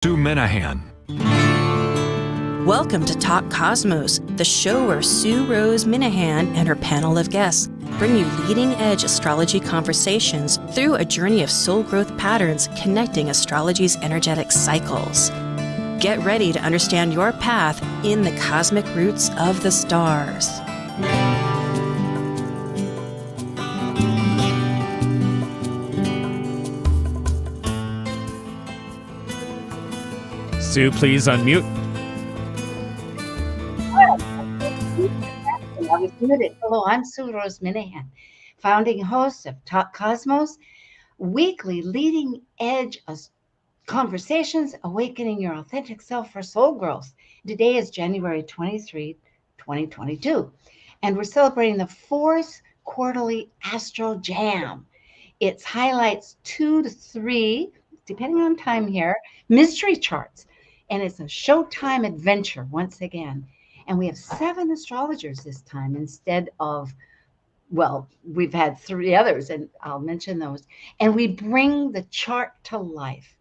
to Minahan. Welcome to Talk Cosmos, the show where Sue Rose Minahan and her panel of guests bring you leading-edge astrology conversations through a journey of soul growth patterns connecting astrology's energetic cycles. Get ready to understand your path in the cosmic roots of the stars. Sue, please unmute. I was muted. Hello, I'm Sue Rose Minahan, founding host of Talk Cosmos, weekly leading edge conversations, awakening your authentic self for soul growth. Today is January 23, 2022, and we're celebrating the fourth quarterly Astro Jam. It's highlights 2 to 3, depending on time here, mystery charts. And it's a showtime adventure once again. And we have 7 astrologers this time instead of, well, we've had 3 others, and I'll mention those. And we bring the chart to life.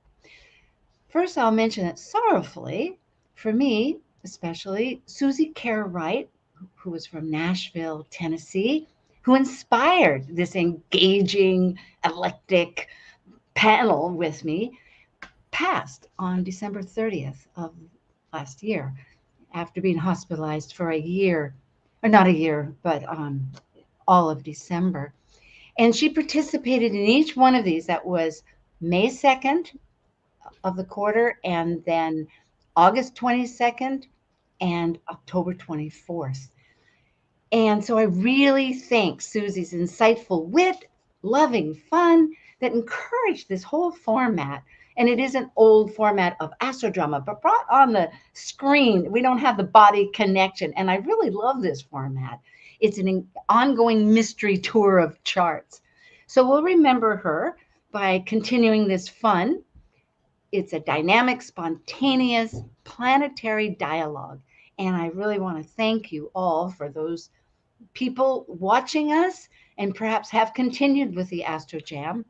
First, I'll mention that sorrowfully, for me especially, Suzie Kerr Wright, who was from Nashville, Tennessee, who inspired this engaging, eclectic panel with me, passed on December 30th of last year after being hospitalized for a year, or not a year, but all of December. And she participated in each one of these. That was May 2nd of the quarter, and then August 22nd and October 24th. And so I really thank Suzie's insightful wit, loving fun that encouraged this whole format. And it is an old format of Astro Drama, but brought on the screen. We don't have the body connection. And I really love this format. It's an ongoing mystery tour of charts. So we'll remember her by continuing this fun. It's a dynamic, spontaneous, planetary dialogue. And I really want to thank you all for those people watching us and perhaps have continued with the Astro Jam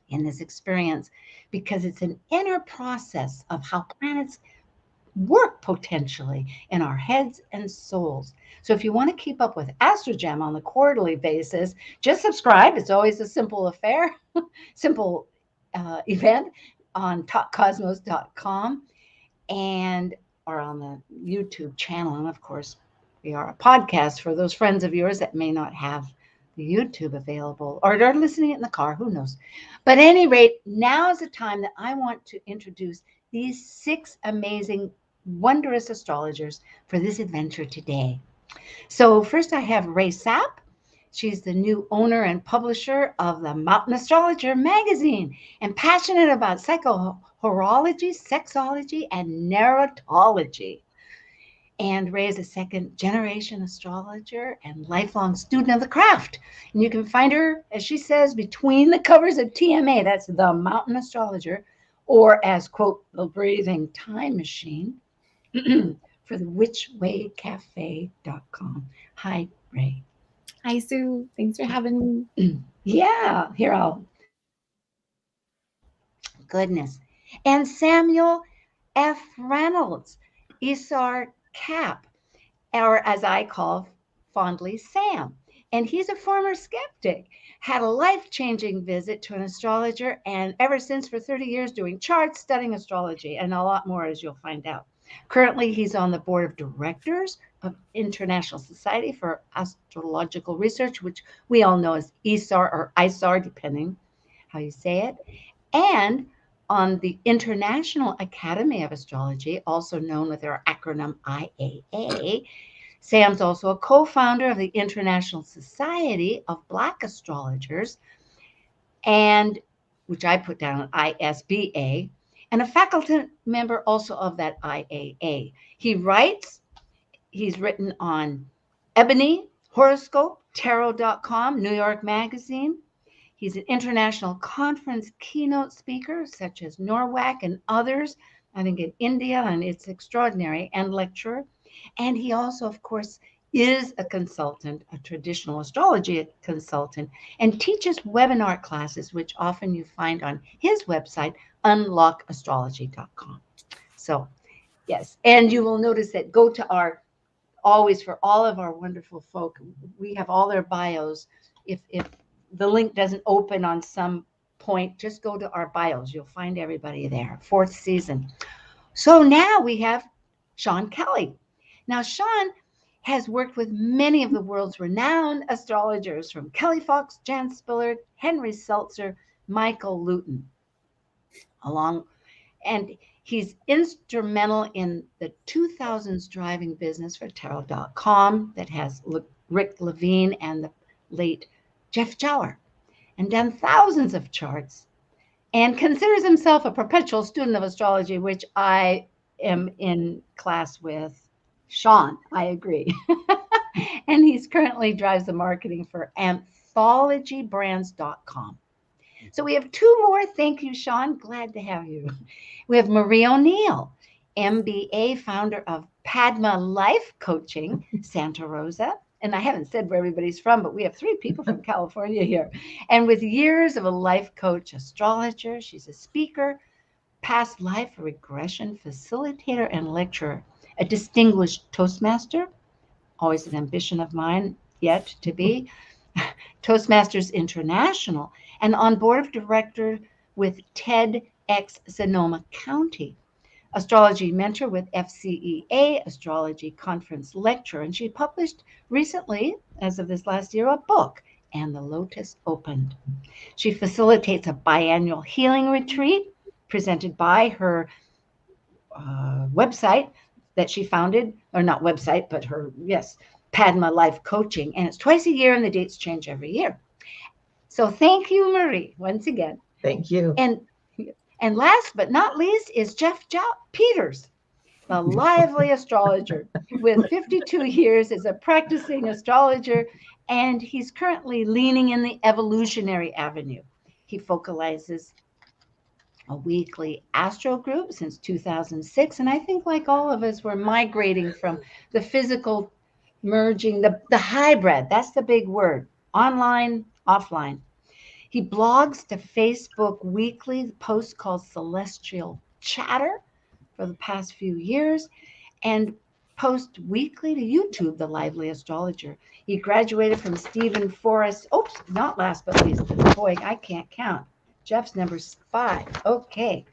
in this experience, because it's an inner process of how planets work potentially in our heads and souls. So if you want to keep up with Astro Jam on the quarterly basis, just subscribe. It's always a simple affair, simple event on talkcosmos.com and or on the YouTube channel. And of course, we are a podcast for those friends of yours that may not have the YouTube available or are listening in the car, who knows. But at any rate, now is the time that I want to introduce these 6 amazing, wondrous astrologers for this adventure today. So first I have Ray Sapp. She's the new owner and publisher of the Mountain Astrologer magazine and passionate about psychohorology, sexology, and narratology. And Ray is a second-generation astrologer and lifelong student of the craft. And you can find her, as she says, between the covers of TMA, that's the Mountain Astrologer, or as, quote, the breathing time machine for the whichwaycafe.com. Hi, Ray. Hi, Sue. Thanks for having me. Yeah, goodness. And Samuel F. Reynolds, Isar Cap, or as I call fondly Sam. And he's a former skeptic, had a life-changing visit to an astrologer, and ever since for 30 years doing charts, studying astrology, and a lot more, as you'll find out. Currently, he's on the board of directors of International Society for Astrological Research, which we all know as ISAR or ISAR, depending how you say it, and on the International Academy of Astrology, also known with their acronym IAA. Sam's also a co-founder of the International Society of Black Astrologers, and which I put down ISBA, and a faculty member also of that IAA. He's written on Ebony, Horoscope, Tarot.com, New York Magazine. He's an international conference keynote speaker, such as NORWAC and others, I think in India, and it's extraordinary, and lecturer. And he also, of course, is a consultant, a traditional astrology consultant, and teaches webinar classes, which often you find on his website, unlockastrology.com. So, yes, and you will notice that go to our, always for all of our wonderful folk, we have all their bios. If the link doesn't open on some point, just go to our bios. You'll find everybody there. 4th season. So now we have Sean Kelly. Now, Sean has worked with many of the world's renowned astrologers, from Kelly Fox, Jan Spillard, Henry Seltzer, Michael Luton, and he's instrumental in the 2000s driving business for tarot.com that has Rick Levine and the late Jeff Jower, and done thousands of charts, and considers himself a perpetual student of astrology, which I am in class with Sean. I agree. And he's currently drives the marketing for anthologybrands.com. So we have 2 more. Thank you, Sean. Glad to have you. We have Marie O'Neill, MBA, founder of Padma Life Coaching, Santa Rosa. And I haven't said where everybody's from, but we have 3 people from California here. And with years of a life coach astrologer, she's a speaker, past life regression facilitator and lecturer, a distinguished Toastmaster, always an ambition of mine yet to be, Toastmasters International, and on board of director with TEDx Sonoma County, astrology mentor with FCEA, astrology conference lecturer. And she published recently, as of this last year, a book, And the Lotus Opened. She facilitates a biannual healing retreat presented by her website that she founded, or not website, but her, yes, Padma Life Coaching. And it's twice a year, and the dates change every year. So thank you, Marie, once again. Thank you. And last but not least is Jeff Peters, the lively astrologer with 52 years as a practicing astrologer, and he's currently leaning in the evolutionary avenue. He focalizes a weekly astro group since 2006, and I think, like all of us, we're migrating from the physical, merging the hybrid. That's the big word: online, offline. He blogs to Facebook weekly, posts called Celestial Chatter for the past few years, and posts weekly to YouTube, The Lively Astrologer. He graduated from Stephen Forrest. Oops, not last but least. Boy, I can't count. Jeff's number 5. Okay.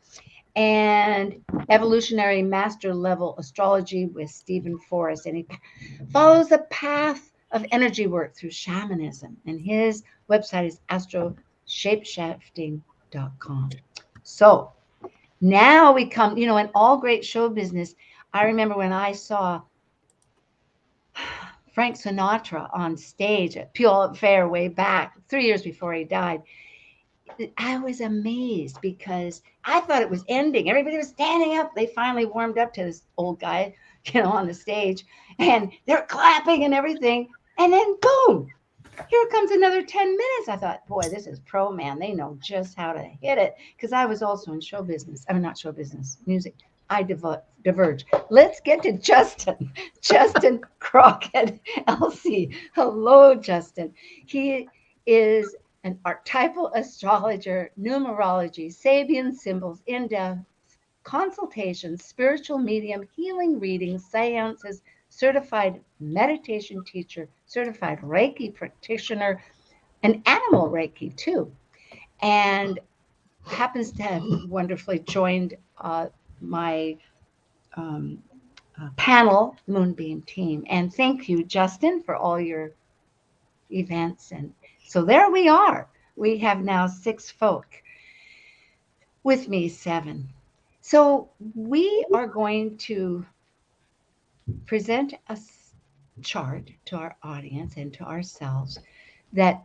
And Evolutionary Master Level Astrology with Stephen Forrest. And he follows a path of energy work through shamanism. And his website is astrosshapeshifting.com. So now we come, in all great show business, I remember when I saw Frank Sinatra on stage at Puyallup Fair way back 3 years before he died. I was amazed because I thought it was ending. Everybody was standing up. They finally warmed up to this old guy, on the stage, and they're clapping and everything. And then boom, here comes another 10 minutes. I thought, boy, this is pro, man. They know just how to hit it. Because I was also in show business. I mean, not show business, music. I diverge. Let's get to Justin. Justin Crockett, LC. Hello, Justin. He is an archetypal astrologer, numerology, Sabian symbols, in-depth consultations, spiritual medium, healing readings, seances, certified meditation teacher, certified Reiki practitioner, and animal Reiki too. And happens to have wonderfully joined my panel Moonbeam team. And thank you, Justin, for all your events. And so there we are. We have now 6 folk. With me, 7. So we are going to present a chart to our audience and to ourselves that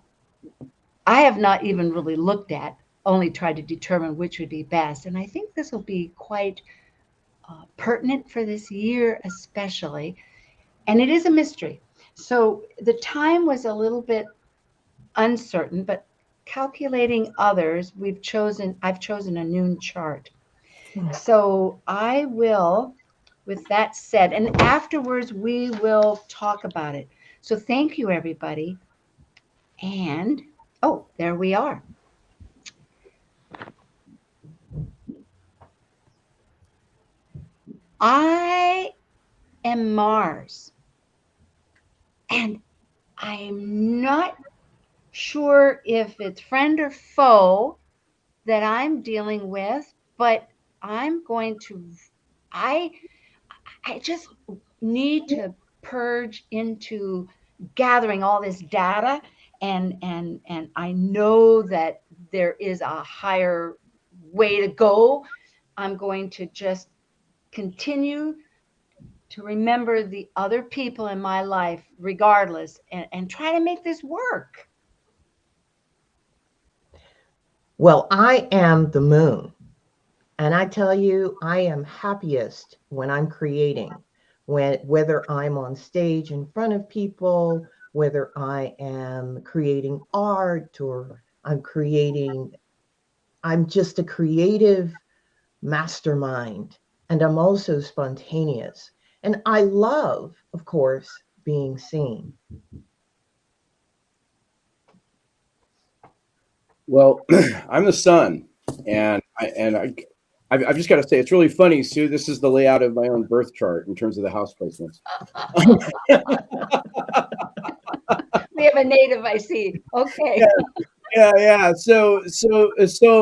I have not even really looked at, only tried to determine which would be best. And I think this will be quite pertinent for this year especially. And it is a mystery. So the time was a little bit uncertain, but calculating others, I've chosen a noon chart. So I will with that said, and afterwards we will talk about it. So thank you, everybody. And, oh, there we are. I am Mars, and I'm not sure if it's friend or foe that I'm dealing with, but I'm going to, I just need to purge into gathering all this data, and I know that there is a higher way to go. I'm going to just continue to remember the other people in my life regardless, and try to make this work. Well, I am the moon. And I tell you, I am happiest when I'm creating, whether I'm on stage in front of people, whether I am creating art or I'm just a creative mastermind. And I'm also spontaneous. And I love, of course, being seen. Well, I'm the sun, and I've just got to say, it's really funny, Sue. This is the layout of my own birth chart in terms of the house placements. We have a native, I see. Okay. Yeah. So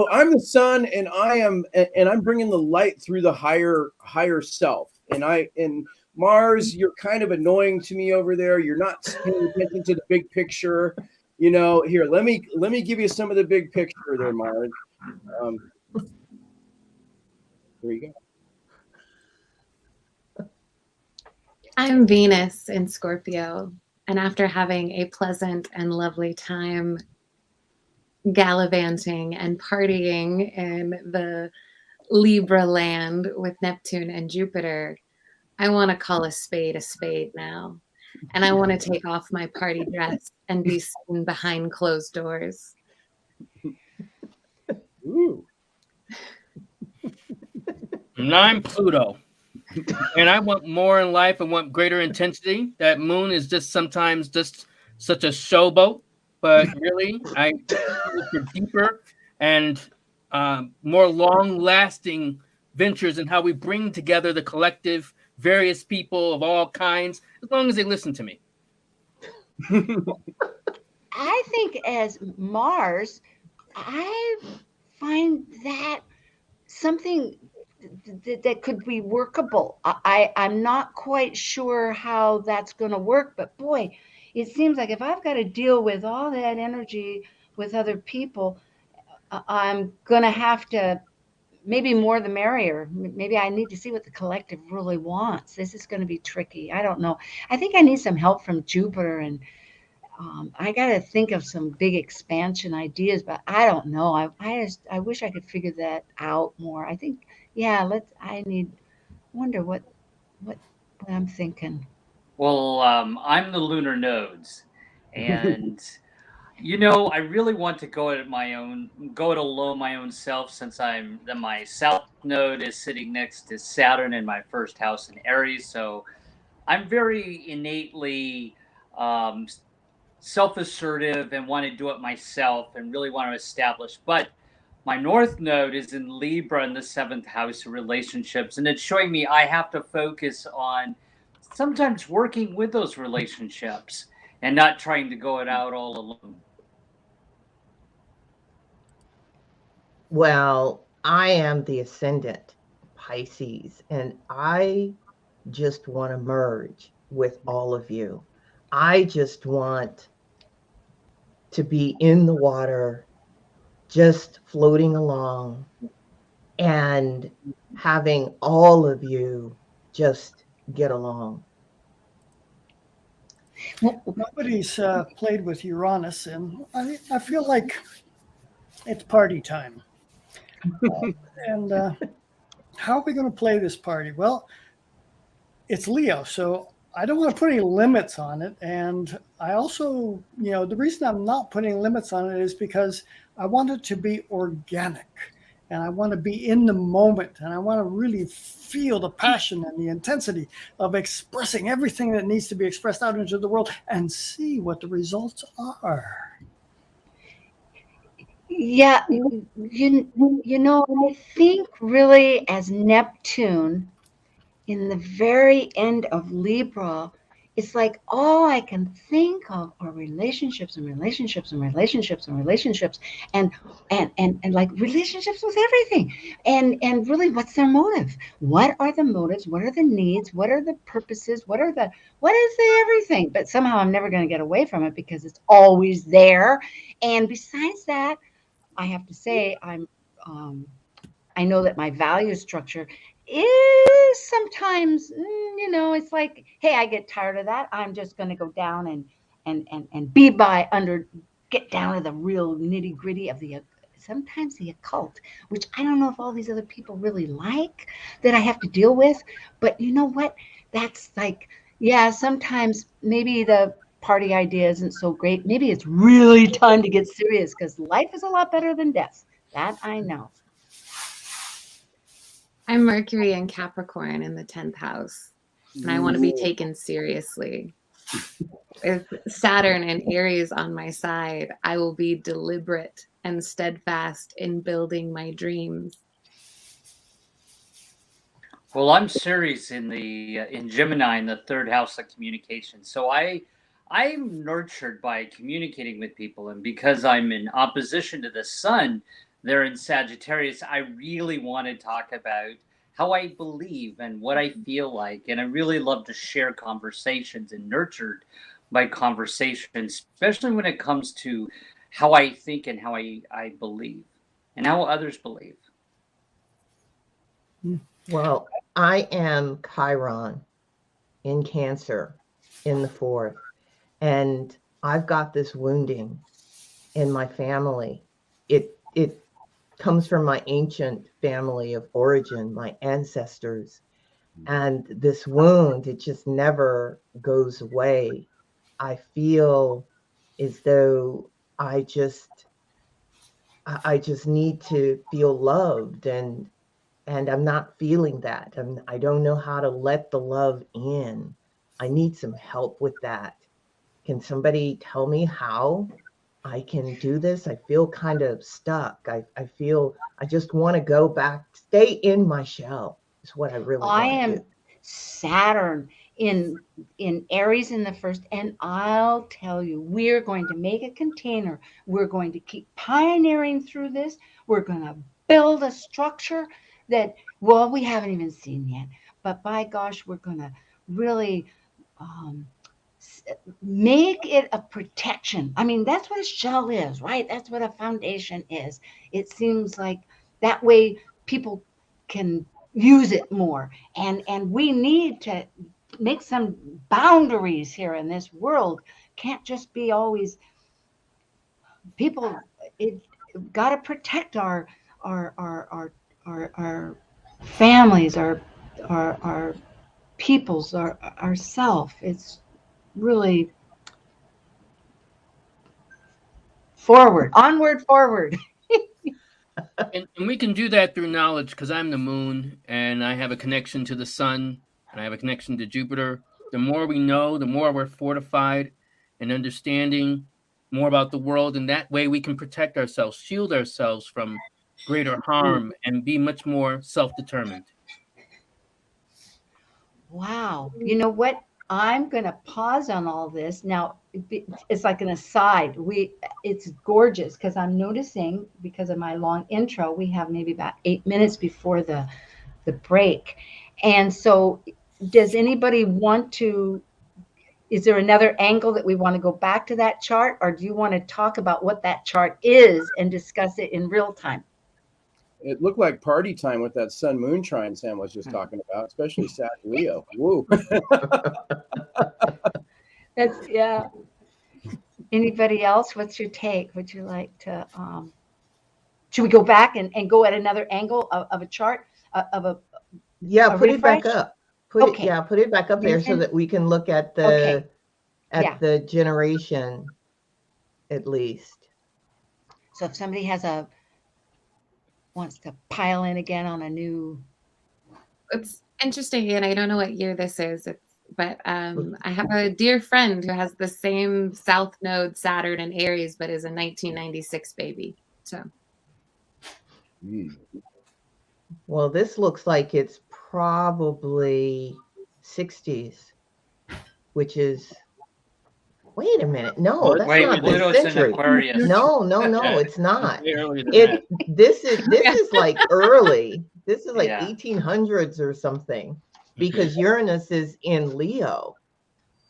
I'm the sun, and I'm bringing the light through the higher self. And Mars, you're kind of annoying to me over there. You're not paying attention to the big picture. Here, let me give you some of the big picture there, Mars. There you go. I'm Venus in Scorpio, and after having a pleasant and lovely time gallivanting and partying in the Libra land with Neptune and Jupiter, I want to call a spade now. And I want to take off my party dress and be seen behind closed doors. Ooh. And I'm Pluto. And I want more in life. I want greater intensity. That moon is just sometimes just such a showboat. But really, I look for deeper and more long-lasting ventures in how we bring together the collective, various people of all kinds, as long as they listen to me. I think as Mars, I find that something that could be workable. I'm not quite sure how that's going to work, but boy, it seems like if I've got to deal with all that energy with other people, I'm going to have to, maybe more the merrier. Maybe I need to see what the collective really wants. This is going to be tricky. I don't know. I think I need some help from Jupiter, and I got to think of some big expansion ideas, but I don't know. I wish I could figure that out more. I think, yeah, wonder what I'm thinking. Well, I'm the lunar nodes, and I really want to go it alone my own self, since my south node is sitting next to Saturn in my first house in Aries. So I'm very innately self-assertive and want to do it myself and really want to establish. But my north node is in Libra in the 7th house of relationships, and it's showing me I have to focus on sometimes working with those relationships and not trying to go it out all alone. Well, I am the ascendant Pisces, and I just want to merge with all of you. I just want to be in the water, just floating along and having all of you just get along. Nobody's played with Uranus, and I feel like it's party time. And how are we going to play this party? Well, it's Leo, so I don't want to put any limits on it. And I also, the reason I'm not putting limits on it is because I want it to be organic. and I want to be in the moment, and I want to really feel the passion and the intensity of expressing everything that needs to be expressed out into the world and see what the results are. Yeah, you know, I think really as Neptune in the very end of Libra, it's like all I can think of are relationships and relationships and relationships and relationships and like relationships with everything. And really, what's their motive? What are the motives? What are the needs? What are the purposes? What is the everything? But somehow I'm never going to get away from it because it's always there. And besides that, I have to say I know that my value structure is sometimes, it's like, hey, I get tired of that. I'm just going to go down and be by under, get down to the real nitty gritty of sometimes the occult, which I don't know if all these other people really like that I have to deal with. But you know what? That's like, yeah, sometimes maybe the party idea isn't so great. Maybe it's really time to get serious because life is a lot better than death. That I know. I'm Mercury and Capricorn in the 10th house, and I want to be taken seriously. With Saturn and Aries on my side, I will be deliberate and steadfast in building my dreams. Well, I'm Ceres in Gemini in the third house of communication. So I'm nurtured by communicating with people, and because I'm in opposition to the sun, they're in Sagittarius. I really want to talk about how I believe and what I feel like, and I really love to share conversations and nurtured by conversation, especially when it comes to how I think and how I believe and how others believe. Well, I am Chiron in Cancer in the 4th, and I've got this wounding in my family. It comes from my ancient family of origin, my ancestors. And this wound, it just never goes away. I feel as though I just need to feel loved, and I'm not feeling that. I don't know how to let the love in. I need some help with that. Can somebody tell me how I can do this? I feel kind of stuck. I feel I just want to go back, stay in my shell is what I really want to do. I am Saturn in Aries in the 1st, and I'll tell you, we're going to make a container. We're going to keep pioneering through this. We're going to build a structure that, well, we haven't even seen yet, but by gosh, we're going to really make it a protection. I mean, that's what a shell is, right? That's what a foundation is. It seems like that way people can use it more, and we need to make some boundaries here in this world. Can't just be always people. It got to protect our families, our peoples, our self. It's really onward, forward. And we can do that through knowledge, because I'm the moon and I have a connection to the sun and I have a connection to Jupiter. The more we know, the more we're fortified and understanding more about the world. And that way we can protect ourselves, shield ourselves from greater harm, and be much more self-determined. Wow. You know what? I'm going to pause on all this. Now, it's like an aside. It's gorgeous because I'm noticing, because of my long intro, we have maybe about 8 minutes before the break. And so does anybody want to, is there another angle that we want to go back to that chart, or do you want to talk about what that chart is and discuss it in real time? It looked like party time with that sun moon trine Sam was just talking about, especially Sag Leo. Woo. That's, yeah. Anybody else? What's your take? Would you like to, should we go back and go at another angle of a chart Yeah, put it back refresh? up. Put it back up there so that we can look at the the generation at least. So if somebody has a wants to pile in again on a new. It's interesting, and I don't know what year this is, but I have a dear friend who has the same South Node Saturn and Aries, but is a 1996 baby. So, Well, this looks like it's probably 60s, which is. Wait a minute. No, that's Wait, not this Pluto's in century. Aquarius. No, Yeah. it's not. Way earlier than It that. this is like early. This is like Yeah. 1800s or something, because Uranus is in Leo,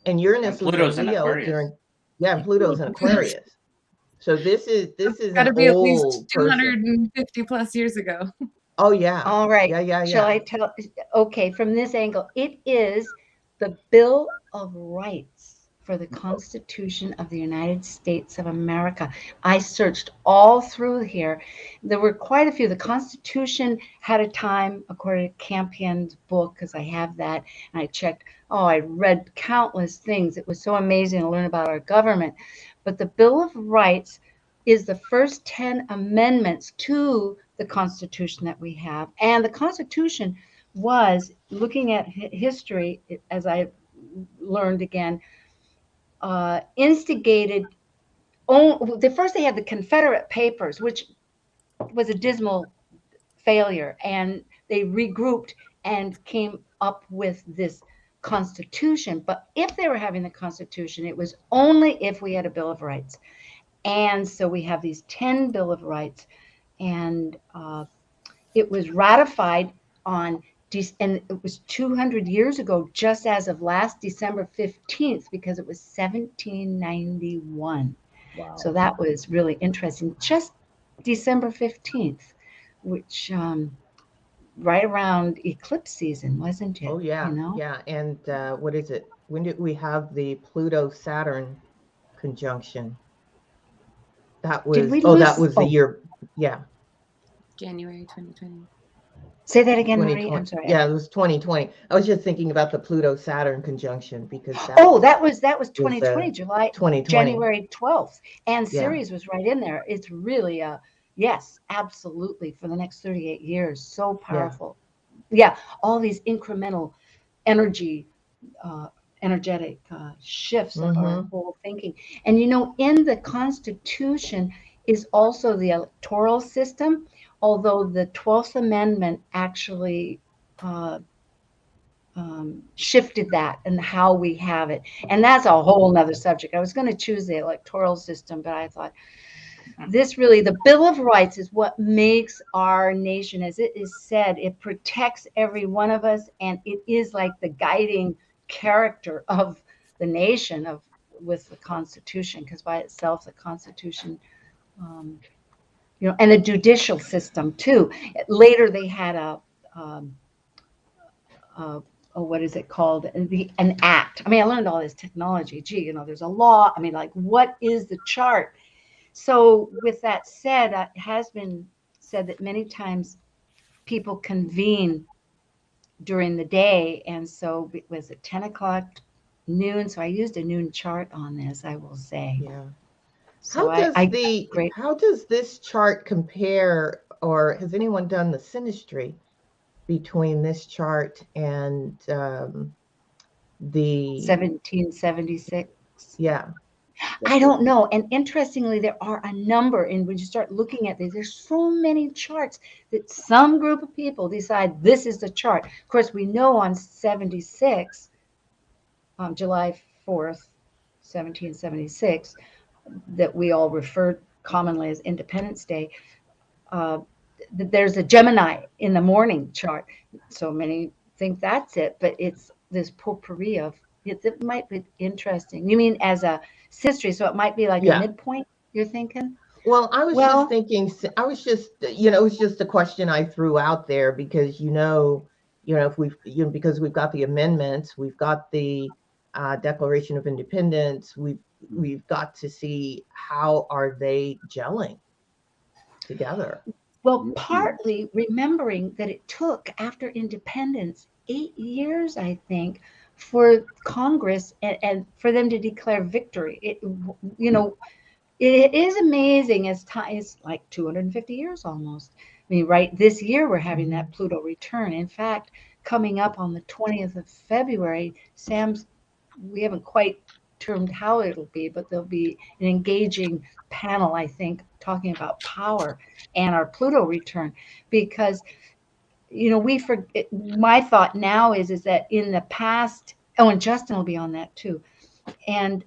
and Uranus And Pluto's was in in Leo Aquarius. during, and Pluto's in Aquarius. So this is got to an be at old least person. 250 plus years ago. Oh yeah. All right. Yeah. Shall I tell? Okay, from this angle, it is the Bill of Rights for the Constitution of the United States of America. I searched all through here. There were quite a few. The Constitution had a time, according to Campion's book, because I have that, and I checked. Oh, I read countless things. It was so amazing to learn about our government. But the Bill of Rights is the first 10 amendments to the Constitution that we have. And the Constitution was, looking at history, as I learned again, instigated. First they had the Confederate Papers, which was a dismal failure, and they regrouped and came up with this Constitution. But if they were having the Constitution, it was only if we had a Bill of Rights. And so we have these 10 Bill of Rights, and it was ratified on, and it was 200 years ago, just as of last December 15th, because it was 1791. Wow. So that was really interesting. Just December 15th, which right around eclipse season, wasn't it? Oh yeah. You know? Yeah. And what is it? When did we have the Pluto Saturn conjunction? That was that was the year. Yeah. January 2020. Say that again, Marie. I'm sorry. Yeah, it was 2020. I was just thinking about the Pluto Saturn conjunction, because that was 2020, July 2020. January 12th, and Yeah. Ceres was right in there. It's really yes, absolutely, for the next 38 years. So powerful. Yeah, all these incremental energetic shifts of our whole thinking. And in the Constitution is also the electoral system, although the 12th Amendment actually shifted that and how we have it. And that's a whole nother subject. I was going to choose the electoral system, but I thought this really, the Bill of Rights is what makes our nation, as it is said, it protects every one of us, and it is like the guiding character of the nation with the Constitution, because by itself, the Constitution, and the judicial system too. Later, they had what is it called? An act. I mean, I learned all this technology. Gee, there's a law. I mean, like, what is the chart? So with that said, it has been said that many times people convene during the day. And so it was at 10 o'clock, noon. So I used a noon chart on this, I will say. Yeah. So how does this chart compare, or has anyone done the synastry between this chart and the 1776? Yeah. I don't know. And interestingly, there are a number, and when you start looking at these, there's so many charts that some group of people decide this is the chart. Of course, we know on 76, July 4th, 1776, that we all refer commonly as Independence Day, there's a Gemini in the morning chart. So many think that's it, but it's this potpourri of, it might be interesting. You mean as a history, so it might be like a midpoint, you're thinking? Well, I was just thinking, it was just a question I threw out there, because, if because we've got the amendments, we've got the Declaration of Independence, we've got to see how are they gelling together. Well, partly remembering that it took, after independence, 8 years, I think, for Congress and for them to declare victory. It is amazing as time, it's like 250 years almost. mean, right this year we're having that Pluto return. In fact, coming up on the 20th of February, we haven't quite termed how it'll be, but there'll be an engaging panel, I think, talking about power and our Pluto return, because we forget. My thought now is that in the past, and Justin will be on that too, and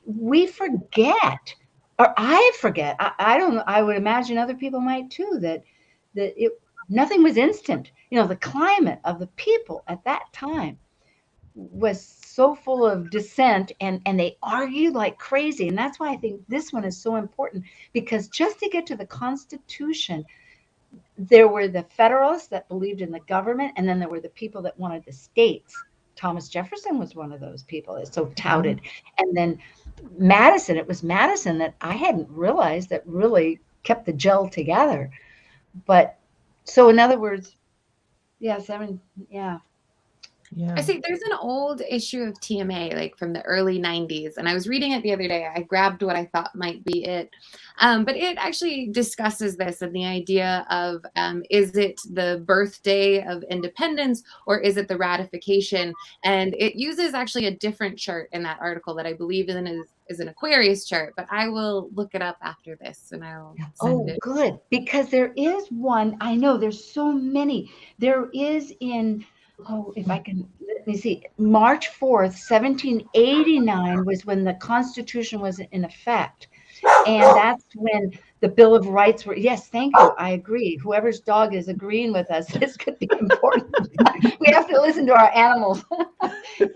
we forget, or I forget. I don't know. I would imagine other people might too. That nothing was instant. The climate of the people at that time was so full of dissent, and they argued like crazy. And that's why I think this one is so important, because just to get to the Constitution, there were the Federalists that believed in the government, and then there were the people that wanted the states. Thomas Jefferson was one of those people. It's so touted. And then Madison, it was Madison that I hadn't realized that really kept the gel together. But so in other words, yeah. I see there's an old issue of TMA, like from the early 90s, and I was reading it the other day. I grabbed what I thought might be it. But it actually discusses this and the idea of, is it the birthday of independence or is it the ratification? And it uses actually a different chart in that article that I believe is an Aquarius chart, but I will look it up after this and I'll send it. Oh, good. Because there is one, I know there's so many. There is if I can, let me see, March 4th, 1789 was when the Constitution was in effect. And that's when the Bill of Rights were, yes, thank you, I agree. Whoever's dog is agreeing with us, this could be important. We have to listen to our animals.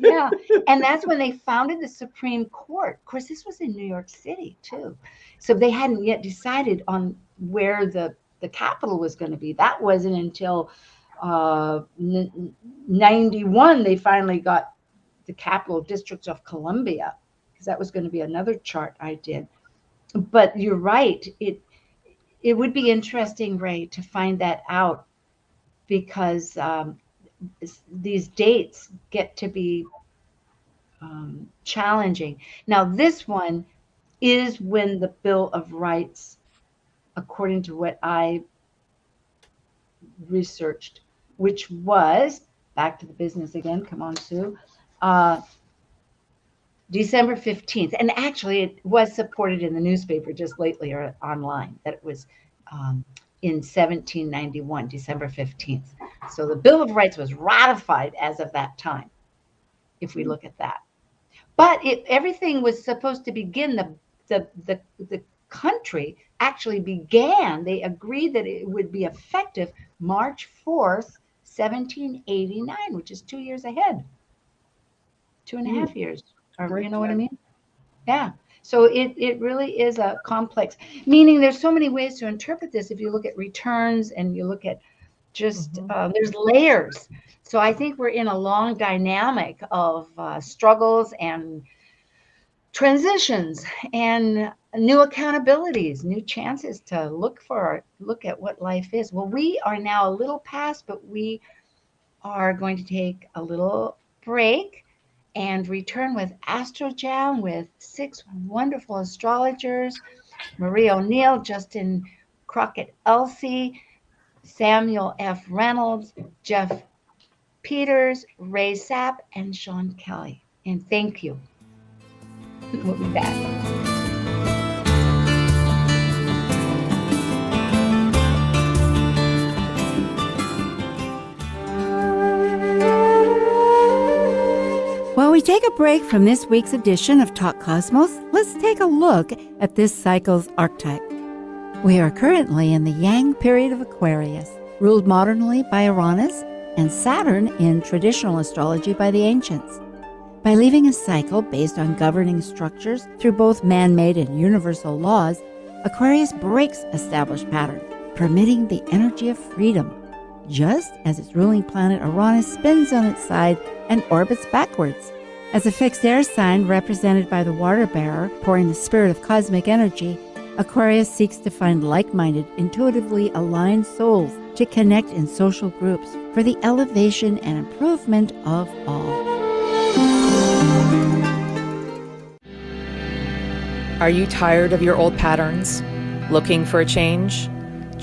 Yeah, and that's when they founded the Supreme Court. Of course, this was in New York City, too. So they hadn't yet decided on where the capital was going to be. That wasn't until 91 they finally got the capital District of Columbia, because that was going to be another chart I did. But you're right, it would be interesting, Ray, to find that out, because these dates get to be challenging. Now this one is when the Bill of Rights, according to what I researched, which was, back to the business again, come on, Sue, December 15th. And actually it was supported in the newspaper just lately or online that it was in 1791, December 15th. So the Bill of Rights was ratified as of that time, if we look at that. But everything was supposed to begin, the country actually began, they agreed that it would be effective March 4th, 1789, which is 2 years ahead, 2.5 years, or you know what I mean? Yeah. So it really is a complex, meaning there's so many ways to interpret this. If you look at returns and you look at just, there's layers. So I think we're in a long dynamic of struggles and transitions and new accountabilities, new chances to look at what life is. Well, we are now a little past, but we are going to take a little break and return with Astro Jam with 6 wonderful astrologers: Marie O'Neill, Justin Crockett-Elsie, Samuel F. Reynolds, Jeff Peters, Ray Sapp, and Sean Kelly. And thank you. We'll be back. While we take a break from this week's edition of Talk Cosmos, let's take a look at this cycle's archetype. We are currently in the Yang period of Aquarius, ruled modernly by Uranus, and Saturn in traditional astrology by the ancients. By leaving a cycle based on governing structures through both man-made and universal laws, Aquarius breaks established patterns, permitting the energy of freedom, just as its ruling planet Uranus spins on its side and orbits backwards. As a fixed air sign represented by the water bearer pouring the spirit of cosmic energy, Aquarius seeks to find like-minded, intuitively aligned souls to connect in social groups for the elevation and improvement of all. Are you tired of your old patterns? Looking for a change?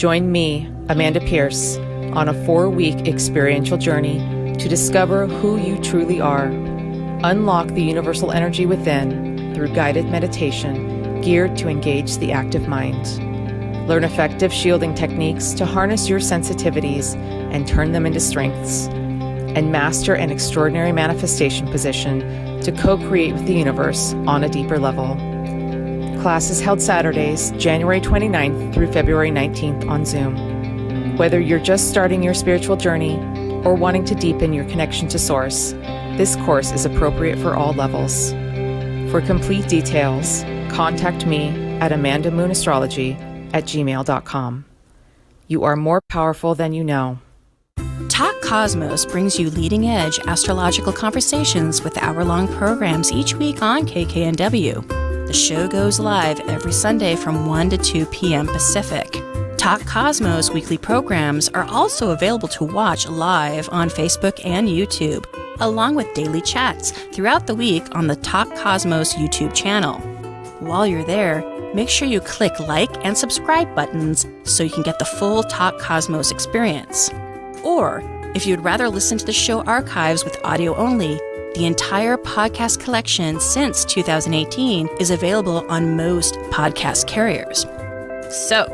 Join me, Amanda Pierce, on a 4-week experiential journey to discover who you truly are. Unlock the universal energy within through guided meditation geared to engage the active mind. Learn effective shielding techniques to harness your sensitivities and turn them into strengths. And master an extraordinary manifestation position to co-create with the universe on a deeper level. Class is held Saturdays, January 29th through February 19th on Zoom. Whether you're just starting your spiritual journey or wanting to deepen your connection to Source, this course is appropriate for all levels. For complete details, contact me at amandamoonastrology@gmail.com. You are more powerful than you know. Talk Cosmos brings you leading-edge astrological conversations with hour-long programs each week on KKNW. The show goes live every Sunday from 1 to 2 p.m. Pacific. Talk Cosmos weekly programs are also available to watch live on Facebook and YouTube, along with daily chats throughout the week on the Talk Cosmos YouTube channel. While you're there, make sure you click like and subscribe buttons so you can get the full Talk Cosmos experience. Or, if you'd rather listen to the show archives with audio only, the entire podcast collection since 2018 is available on most podcast carriers. So,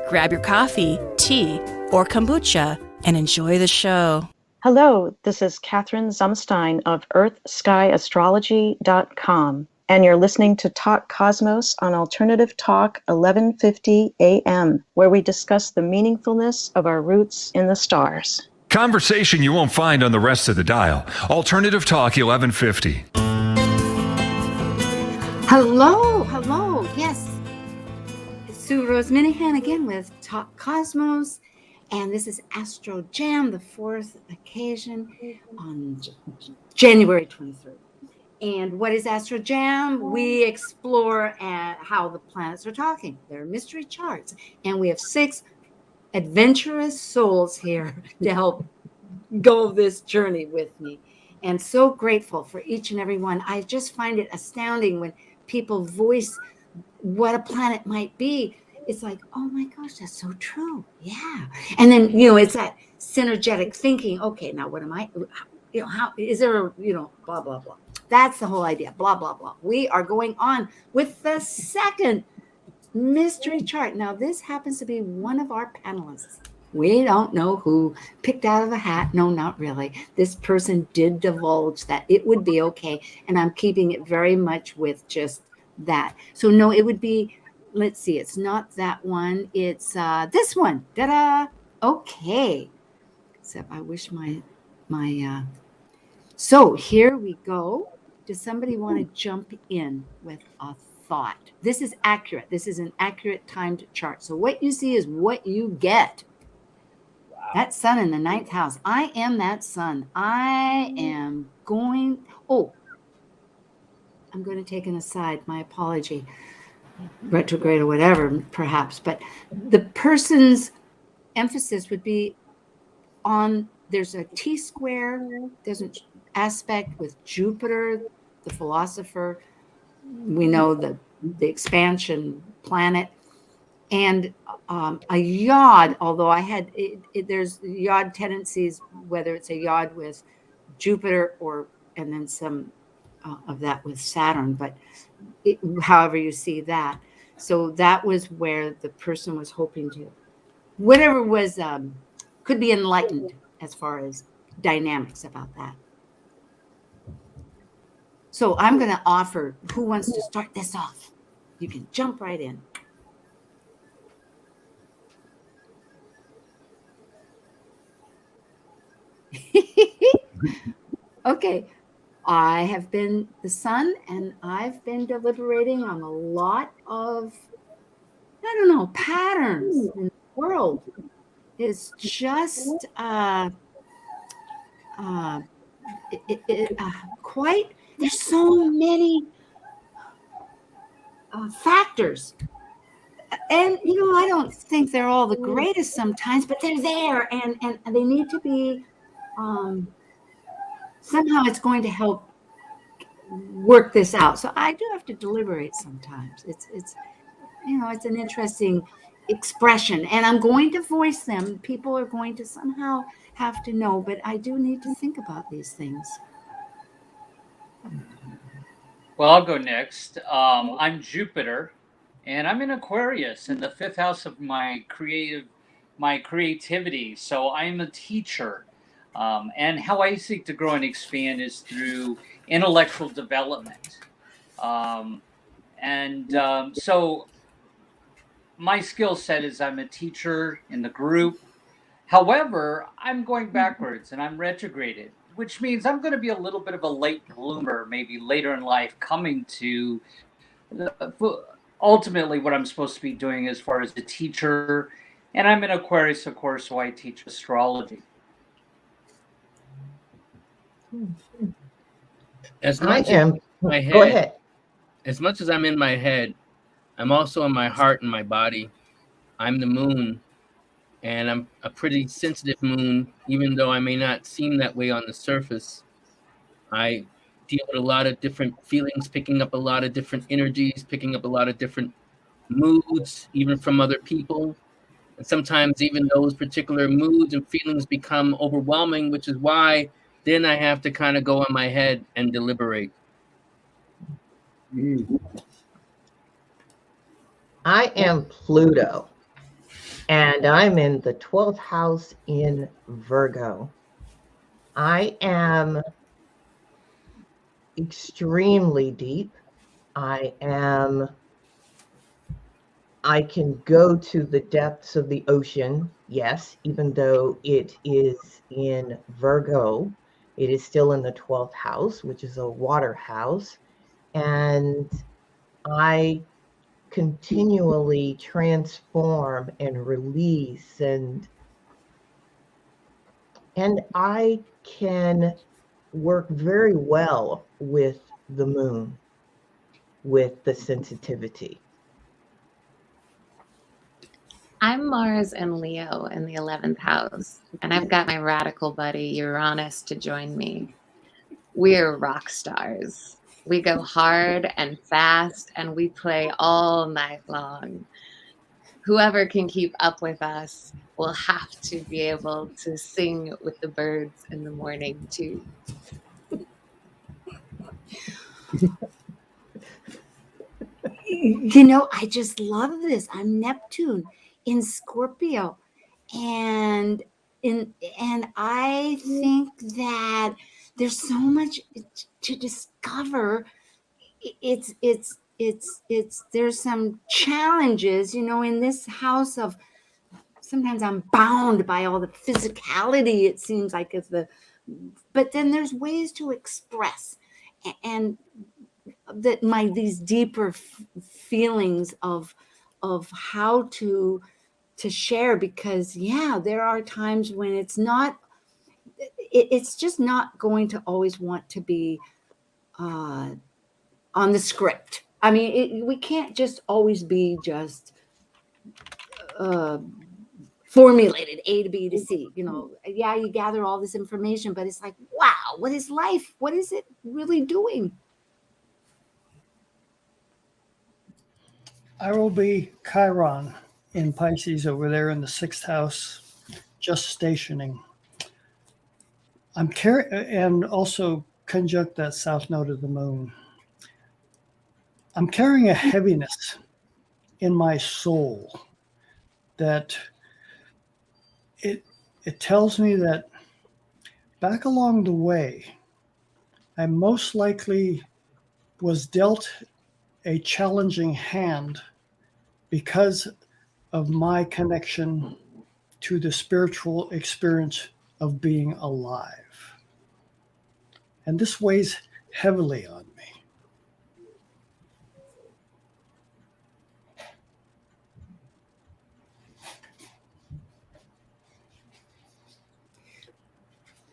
grab your coffee, tea, or kombucha and enjoy the show. Hello, this is Catherine Zumstein of EarthSkyAstrology.com, and you're listening to Talk Cosmos on Alternative Talk 1150 AM, where we discuss the meaningfulness of our roots in the stars. Conversation you won't find on the rest of the dial. Alternative Talk 1150. Hello, yes. It's Sue Rose Minahan again with Talk Cosmos, and this is Astro Jam, the 4th occasion on January 23rd. And what is Astro Jam? We explore how the planets are talking. They're mystery charts, and we have 6 adventurous souls here to help go this journey with me. And so grateful for each and every one. I just find it astounding when people voice what a planet might be. It's like, oh my gosh, that's so true. Yeah. And then, it's that synergetic thinking. Okay, now what am I, how is there a, blah, blah, blah. That's the whole idea. Blah, blah, blah. We are going on with the second mystery chart. Now, this happens to be one of our panelists. We don't know who, picked out of a hat. No, not really. This person did divulge that it would be okay. And I'm keeping it very much with just that. So no, it would be, let's see, it's not that one. It's this one. Ta-da! Okay. Except I wish my so here we go. Does somebody want to jump in with a thought? This is accurate. This is an accurate timed chart. So what you see is what you get. Wow. That sun in the 9th house. I am that sun. I am going. Oh, I'm going to take an aside. My apology. Retrograde or whatever, perhaps. But the person's emphasis would be on, there's a T-square. There's an aspect with Jupiter, the philosopher. We know the expansion planet, and a yod. Although I had there's yod tendencies, whether it's a yod with Jupiter and then some of that with Saturn. But however you see that, so that was where the person was hoping to, whatever was could be enlightened as far as dynamics about that. So I'm going to offer, who wants to start this off? You can jump right in. Okay. I have been the sun, and I've been deliberating on a lot of, patterns in the world. It's just quite, there's so many factors. And, I don't think they're all the greatest sometimes, but they're there, and they need to be, somehow it's going to help work this out. So I do have to deliberate sometimes. It's an interesting expression, and I'm going to voice them. People are going to somehow have to know, but I do need to think about these things. Well, I'll go next. I'm Jupiter, and I'm in Aquarius in the fifth house of my creativity. So I'm a teacher, and how I seek to grow and expand is through intellectual development. Um, so my skill set is I'm a teacher in the group. However, I'm going backwards and I'm retrograded, which means I'm going to be a little bit of a late bloomer, maybe later in life, coming to ultimately what I'm supposed to be doing as far as a teacher. And I'm in Aquarius, of course, so I teach astrology. As I much am. as my Go head, ahead. as much as I'm in my head, I'm also in my heart and my body. I'm the moon, and I'm a pretty sensitive moon, even though I may not seem that way on the surface. I deal with a lot of different feelings, picking up a lot of different energies, picking up a lot of different moods, even from other people. And sometimes even those particular moods and feelings become overwhelming, which is why then I have to kind of go in my head and deliberate. I am Pluto, and I'm in the 12th house in Virgo. I am extremely deep. I can go to the depths of the ocean, yes, even though it is in Virgo. It is still in the 12th house, which is a water house. And I continually transform and release, and I can work very well with the moon, with the sensitivity. I'm Mars and Leo in the 11th house, and I've got my radical buddy Uranus to join me. We're rock stars. We go hard and fast, and we play all night long. Whoever can keep up with us will have to be able to sing with the birds in the morning, too. You know, I just love this. I'm Neptune in Scorpio, and I think that there's so much to discover. There's some challenges, you know, in this house of sometimes I'm bound by all the physicality, it seems like, but then there's ways to express and that these deeper feelings of how to share, because there are times when it's just not going to always want to be on the script. I mean, we can't just always be just formulated A to B to C. You know, you gather all this information, but it's like, wow, what is life? What is it really doing? I will be Chiron in Pisces over there in the 6th house, just stationing. And also conjunct that south node of the moon. I'm carrying a heaviness in my soul that it tells me that back along the way, I most likely was dealt a challenging hand because of my connection to the spiritual experience of being alive. And this weighs heavily on me.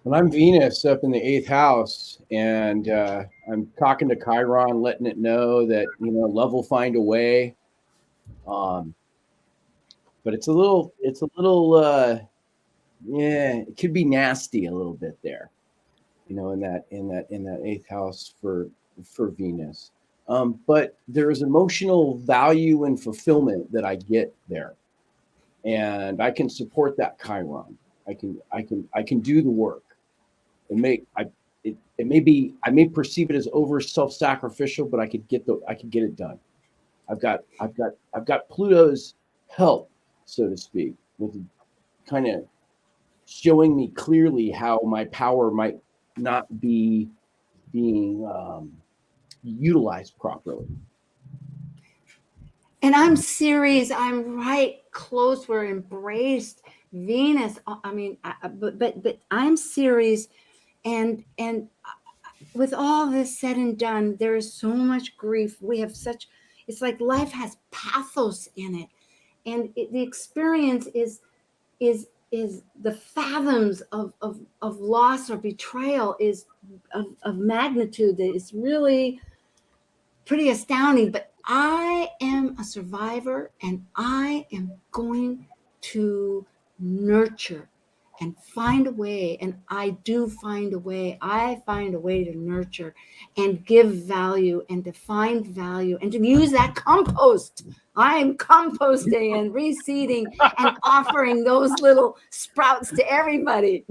Well, I'm Venus up in the 8th house, and I'm talking to Chiron, letting it know that, you know, love will find a way. But it's a little, it could be nasty a little bit there, you know, in that 8th house for Venus. But there is emotional value and fulfillment that I get there. and I can support that Chiron. I can do the work. It may be, I may perceive it as over self-sacrificial, but I could get it done. I've got Pluto's help, so to speak, with kind of showing me clearly how my power might not be being utilized properly. And I'm Ceres. I'm right close. We're embraced. Venus. I mean, but I'm Ceres, and with all this said and done, there is so much grief. We have such. It's like life has pathos in it, and the experience is the fathoms of loss or betrayal is of magnitude that is really pretty astounding. But I am a survivor, and I am going to nurture and find a way, and I do find a way. I find a way to nurture and give value and to find value and to use that compost. I'm composting and reseeding and offering those little sprouts to everybody.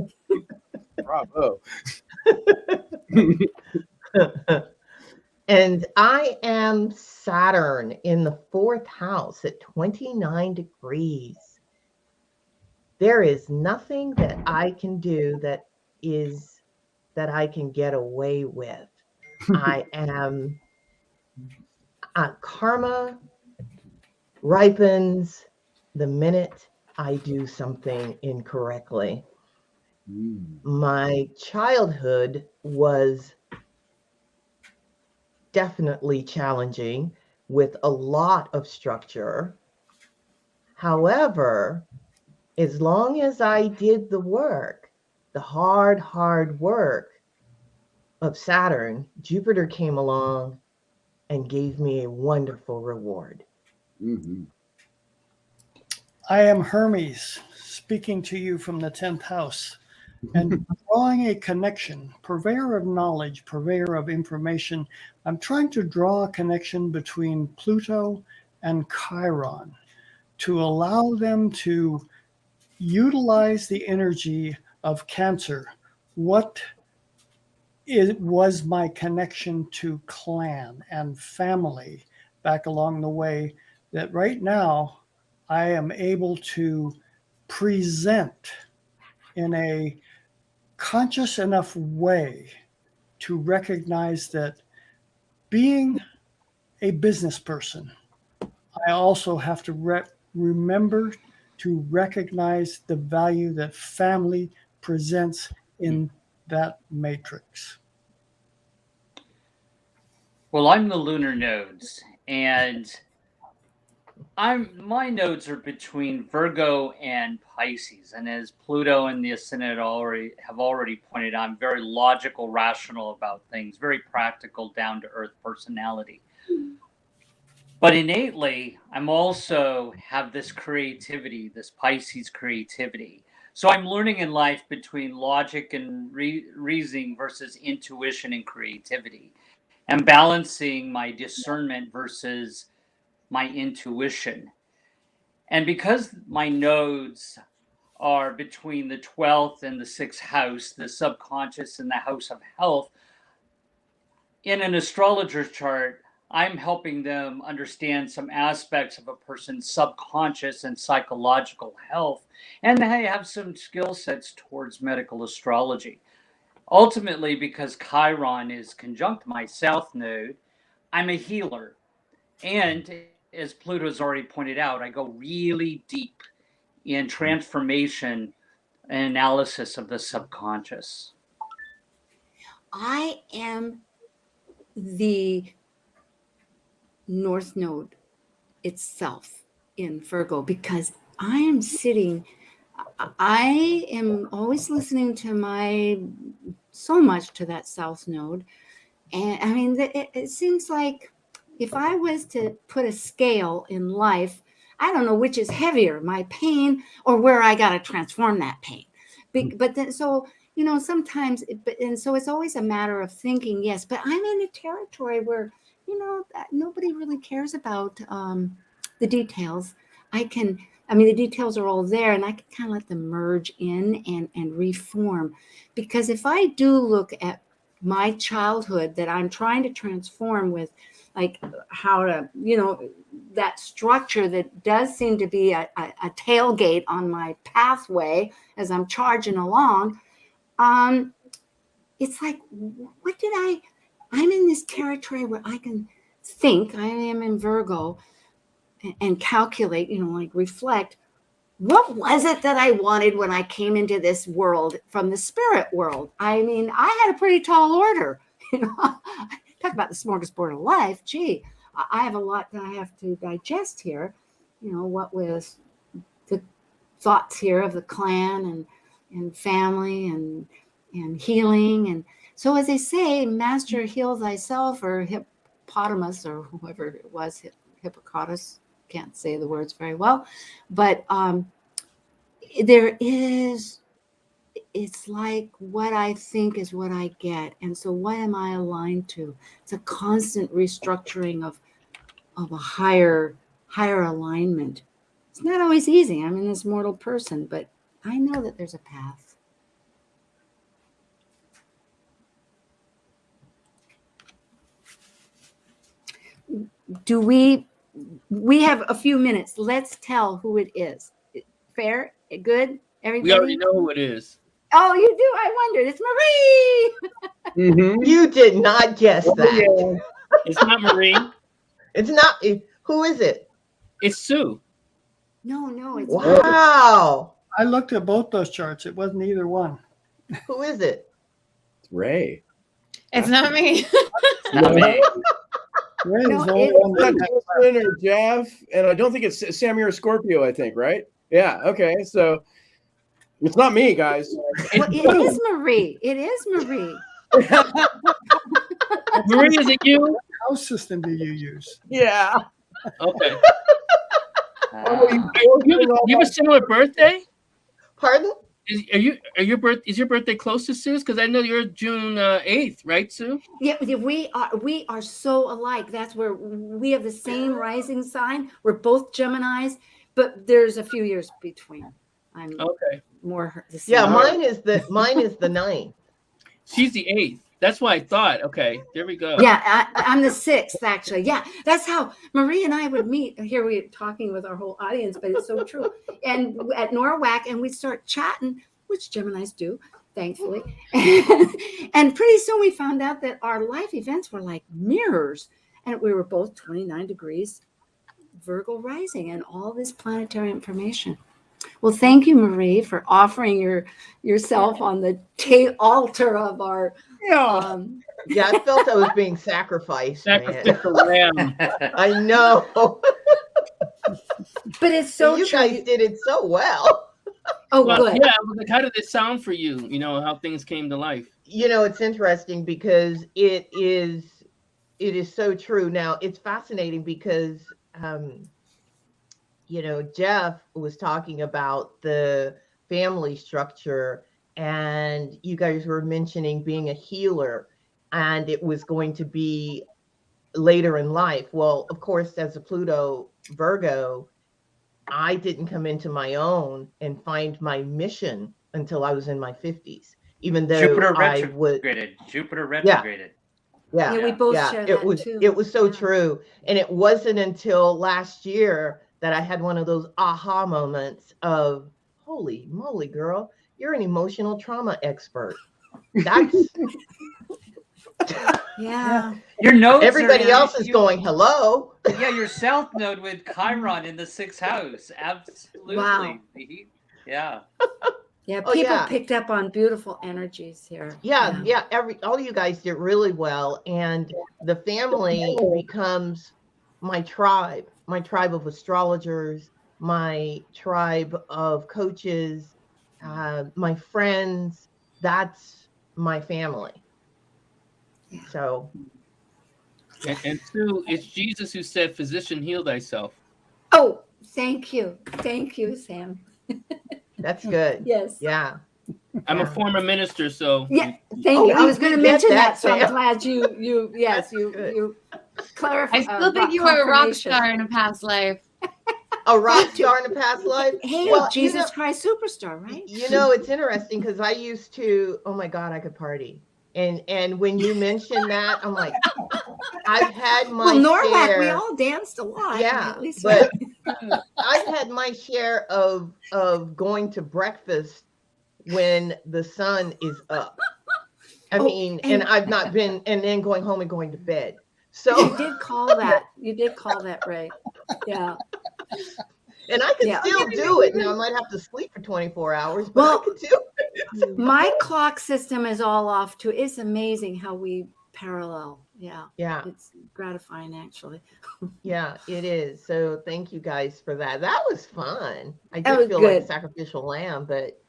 Bravo. And I am Saturn in the 4th house at 29 degrees. There is nothing that I can do that I can get away with. I am karma ripens the minute I do something incorrectly. My childhood was definitely challenging with a lot of structure. However, as long as I did the work, the hard work of Saturn, Jupiter came along and gave me a wonderful reward. Mm-hmm. I am Hermes, speaking to you from the 10th house and drawing a connection, purveyor of knowledge, purveyor of information. I'm trying to draw a connection between Pluto and Chiron to allow them to utilize the energy of Cancer. What was my connection to clan and family back along the way, that right now I am able to present in a conscious enough way to recognize that being a business person, I also have to remember to recognize the value that family presents in that matrix. Well, I'm the lunar nodes, and my nodes are between Virgo and Pisces, and as Pluto and the ascendant have already pointed out, I'm very logical, rational about things, very practical, down to earth personality. But innately, I'm also have this creativity, this Pisces creativity. So I'm learning in life between logic and reasoning versus intuition and creativity, and balancing my discernment versus my intuition. And because my nodes are between the 12th and the 6th house, the subconscious and the house of health, in an astrologer's chart, I'm helping them understand some aspects of a person's subconscious and psychological health, and they have some skill sets towards medical astrology. Ultimately, because Chiron is conjunct my south node, I'm a healer. And as Pluto's already pointed out, I go really deep in transformation and analysis of the subconscious. I am the North Node itself in Virgo because I am always listening to so much to that South Node. And I mean, it seems like if I was to put a scale in life, I don't know which is heavier, my pain or where I got to transform that pain. But then, so, sometimes, and so it's always a matter of thinking, yes, but I'm in a territory where, nobody really cares about the details. I can I mean, the details are all there, and I can kind of let them merge in and reform. Because if I do look at my childhood that I'm trying to transform with, like how to, that structure that does seem to be a tailgate on my pathway as I'm charging along, it's like, I'm in this territory where I can think, I am in Virgo, and calculate, like reflect, what was it that I wanted when I came into this world from the spirit world? I mean, I had a pretty tall order. Talk about the smorgasbord of life. Gee, I have a lot that I have to digest here. What with the thoughts here of the clan and family and healing. And so, as they say, master heal thyself, or hippopotamus, or whoever it was, Hippocrates. Can't say the words very well, but it's like what I think is what I get. And so what am I aligned to? It's a constant restructuring of a higher alignment. It's not always easy. I'm in this mortal person, but I know that there's a path. Do we have a few minutes. Let's tell who it is. Fair? Good? Everybody? We already know who it is. Oh, you do? I wondered. It's Marie. Mm-hmm. You did not guess that. Yeah. It's not Marie. It's not. Who is it? It's Sue. No, it's wow. I looked at both those charts. It wasn't either one. Who is it? It's Ray. It's not me. It's not me. Ray's It's not Justin or Jeff, and I don't think it's Sammy or Scorpio, I think, right? Yeah, okay. So it's not me, guys. Well, it is Marie. It is Marie. Marie, is it you? What house system do you use? Yeah. Okay. Uh, You have a similar birthday? Pardon? Is your birthday close to Sue's? Because I know you're June 8th, right, Sue? Yeah, we are so alike. That's where we have the same rising sign. We're both Geminis, but there's a few years between. I'm okay. More the Yeah, mine is the 9th. She's the 8th. That's why I thought. Okay, there we go. Yeah, I'm the 6th, actually. Yeah, that's how Marie and I would meet. Here we're talking with our whole audience, but it's so true. And at NORWAC, and we'd start chatting, which Geminis do, thankfully. And pretty soon we found out that our life events were like mirrors. And we were both 29 degrees Virgo rising and all this planetary information. Well, thank you, Marie, for offering yourself on the altar of our... Yeah, I felt I was being sacrificed. Sacrificial lamb. I know. But it's so you true. guys did it so well. Oh, well, good. Yeah, like, how did it sound for you? How things came to life. It's interesting because it is so true. Now, it's fascinating because Jeff was talking about the family structure, and you guys were mentioning being a healer, and it was going to be later in life. Well, of course, as a Pluto Virgo, I didn't come into my own and find my mission until I was in my 50s, even though Jupiter I was retrograded. Yeah, we both share it that was too. It was so true. And it wasn't until last year that I had one of those aha moments of, holy moly, girl, you're an emotional trauma expert. That's yeah. Your nodes. Everybody else is going, hello. Yeah, your South node with Chiron in the 6th house. Absolutely. Wow. Yeah. Yeah, people picked up on beautiful energies here. Yeah. All you guys did really well. And the family becomes my tribe of astrologers, my tribe of coaches, my friends. That's my family. Yeah. So. And Sue, it's Jesus who said, "Physician, heal thyself." Oh, thank you, Sam. That's good. Yes. Yeah. I'm a former minister, so yeah. Thank you. I was going to mention that, so Sam. I'm glad you clarified. I still think you were a rock star in a past life. a rock star in a past life. Hey, Well, Jesus Christ Superstar, right? It's interesting because I used to, oh my God, I could party. And when you mentioned that, I'm like, I've had my Norwalk, share. we all danced a lot. Yeah, at least but I've had my share of going to breakfast when the sun is up. I mean, and I've not been, and then going home and going to bed. So you did call that. You did call that right. Yeah. And I can still do it. Now I might have to sleep for 24 hours, but I can do it. My clock system is all off too. It's amazing how we parallel. Yeah. Yeah. It's gratifying actually. Yeah, it is. So thank you guys for that. That was fun. I did feel like a sacrificial lamb, but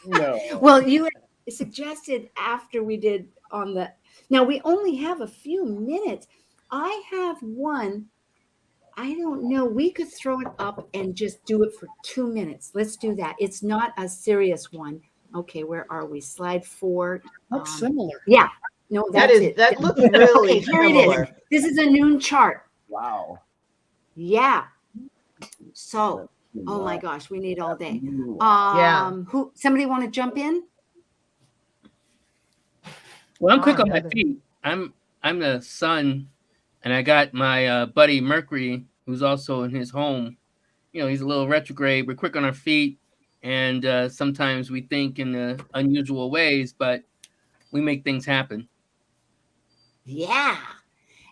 no. Well, you had suggested after we did on the, now we only have a few minutes. I have one. I don't know. We could throw it up and just do it for 2 minutes. Let's do that. It's not a serious one. Okay, where are we? Slide 4. Looks similar. Yeah. No, that looks really similar. Here it is. This is a noon chart. Wow. Yeah. So, oh my gosh, we need all day. Somebody want to jump in? Well, I'm quick on my feet. I'm the sun. And I got my buddy Mercury, who's also in his home. He's a little retrograde. We're quick on our feet, and sometimes we think in unusual ways, but we make things happen. Yeah.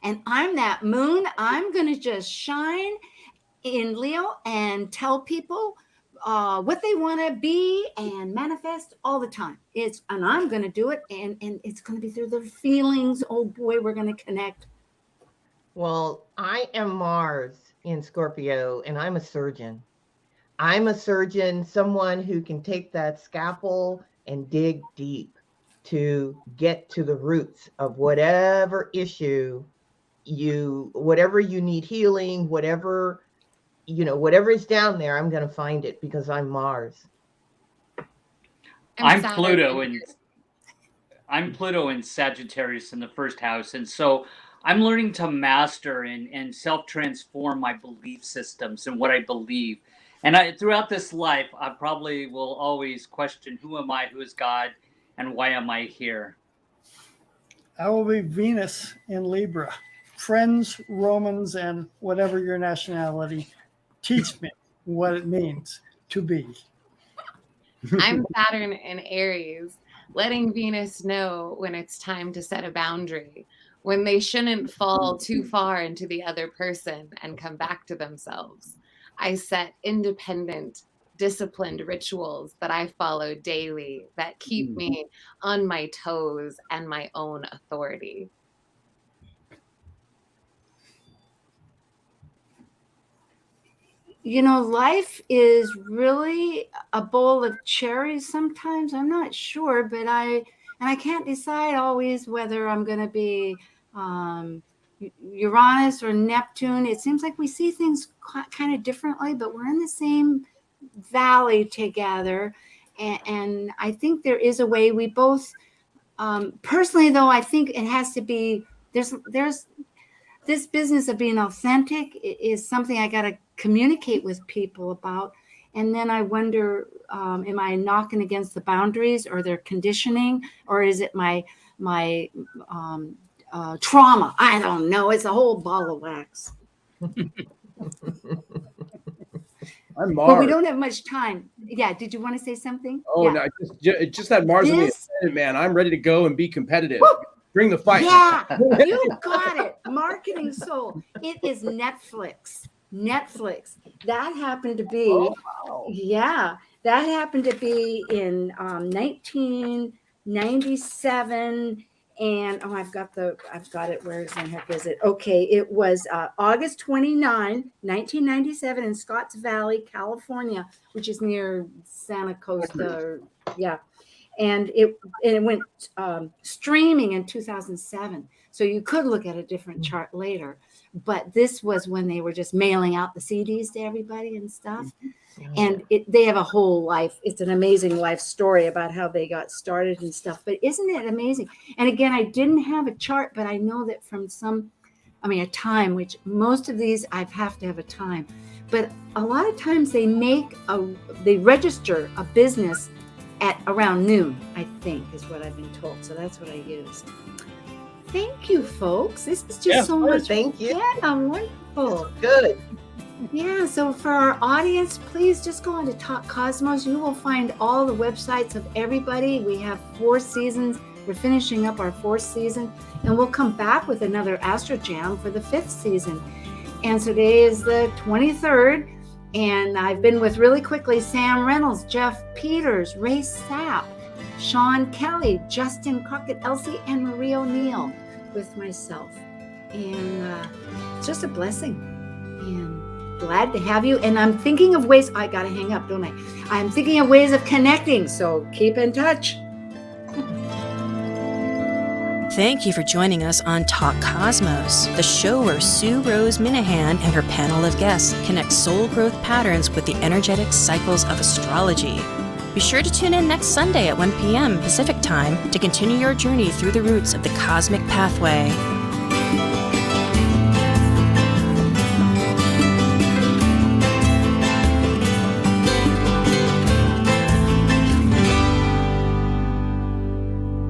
And I'm that moon. I'm going to just shine in Leo and tell people what they want to be and manifest all the time. And I'm going to do it, and it's going to be through their feelings. Oh boy, we're going to connect. Well, I am Mars in Scorpio, and I'm a surgeon. I'm a surgeon, someone who can take that scalpel and dig deep to get to the roots of whatever issue whatever you need healing, whatever is down there, I'm going to find it because I'm Mars. I'm Pluto in Sagittarius in the first house, and so I'm learning to master and self-transform my belief systems and what I believe. And throughout this life, I probably will always question, who am I, who is God, and why am I here? I will be Venus in Libra. Friends, Romans, and whatever your nationality, teach me what it means to be. I'm Saturn in Aries, letting Venus know when it's time to set a boundary, when they shouldn't fall too far into the other person and come back to themselves. I set independent, disciplined rituals that I follow daily that keep me on my toes and my own authority. Life is really a bowl of cherries sometimes. I'm not sure, but I can't decide always whether I'm going to be Uranus or Neptune. It seems like we see things kind of differently, but we're in the same valley together. And I think there is a way we both, personally though, I think it has to be, there's this business of being authentic is something I got to communicate with people about. And then I wonder, am I knocking against the boundaries or their conditioning, or is it my trauma? I don't know. It's a whole ball of wax. I'm Mars. But we don't have much time. Yeah. Did you want to say something? Oh, yeah. No, just that Mars in the ascendant, man. I'm ready to go and be competitive. Woo! Bring the fight. Yeah, you got it. Marketing soul. It is Netflix. That happened to be, that happened to be in 1997. And I've got it. Where the heck is it? Okay, it was August 29, 1997 in Scotts Valley, California, which is near Santa Costa. Yeah. And it went streaming in 2007. So you could look at a different chart later. But this was when they were just mailing out the CDs to everybody and stuff. And they have a whole life. It's an amazing life story about how they got started and stuff. But isn't it amazing? And again, I didn't have a chart, but I know that from a time, which most of these I have to have a time. but a lot of times they register a business at around noon, I think, is what I've been told. So that's what I use. Thank you, folks. This is just so much. Thank you. Yeah, wonderful. Good. Yeah, so for our audience, please just go on to Talk Cosmos. You will find all the websites of everybody. We have 4 seasons. We're finishing up our 4th season, and we'll come back with another Astro Jam for the 5th season. And today is the 23rd, and I've been with really quickly Sam Reynolds, Jeff Peters, Ray Sapp, Sean Kelly, Justin Crockett, Elsie, and Marie O'Neill with myself. And it's just a blessing. And glad to have you. And I'm thinking of ways, I got to hang up, don't I? I'm thinking of ways of connecting. So keep in touch. Thank you for joining us on Talk Cosmos, the show where Sue Rose Minahan and her panel of guests connect soul growth patterns with the energetic cycles of astrology. Be sure to tune in next Sunday at 1 p.m. Pacific Time to continue your journey through the roots of the cosmic pathway.